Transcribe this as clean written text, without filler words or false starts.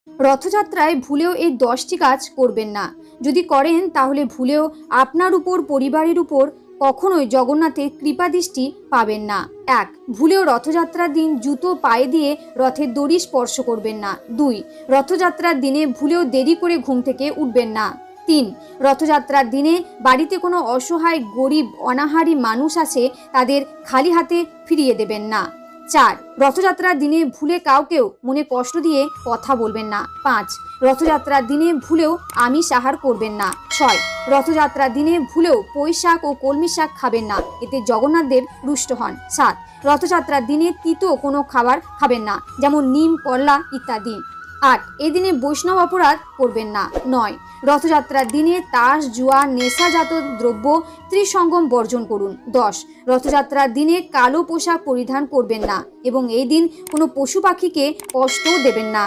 রথযাত্রায় ভুলেও এই 10টি কাজ করবেন না। যদি করেন তাহলে ভুলেও আপনার উপর, পরিবারের উপর কখনোই জগন্নাথের কৃপাদৃষ্টি পাবেন না। 1. ভুলেও রথযাত্রার দিন জুতো পায়ে দিয়ে রথের দড়ি স্পর্শ করবেন না। 2. রথযাত্রার দিনে ভুলেও দেরি করে ঘুম থেকে উঠবেন না। 3. রথযাত্রার দিনে বাড়িতে কোনো অসহায়, গরিব, অনাহারী মানুষ আছে, তাদের খালি হাতে ফিরিয়ে দেবেন না। 4. রথযাত্রার দিনে ভুলে কাউকেও মনে কষ্ট দিয়ে কথা বলবেন না। 5. রথযাত্রার দিনে ভুলেও আমিষ আহার করবেন না। 6. রথযাত্রার দিনে ভুলেও পুঁই শাক ও কলমি শাক খাবেন না, এতে জগন্নাথদেব রুষ্ট হন। 7. রথযাত্রার দিনে তিতো কোনো খাবার খাবেন না, যেমন নিম, করলা ইত্যাদি। 8. এই দিনে বৈষ্ণব অপরাধ করবেন না। 9. রথযাত্রার দিনে তাস, জুয়া, নেশাজাত দ্রব্য, ত্রিসঙ্গম বর্জন করুন। 10. রথযাত্রার দিনে কালো পোশাক পরিধান করবেন না এবং এই দিন কোনো পশু পাখিকে কষ্টও দেবেন না।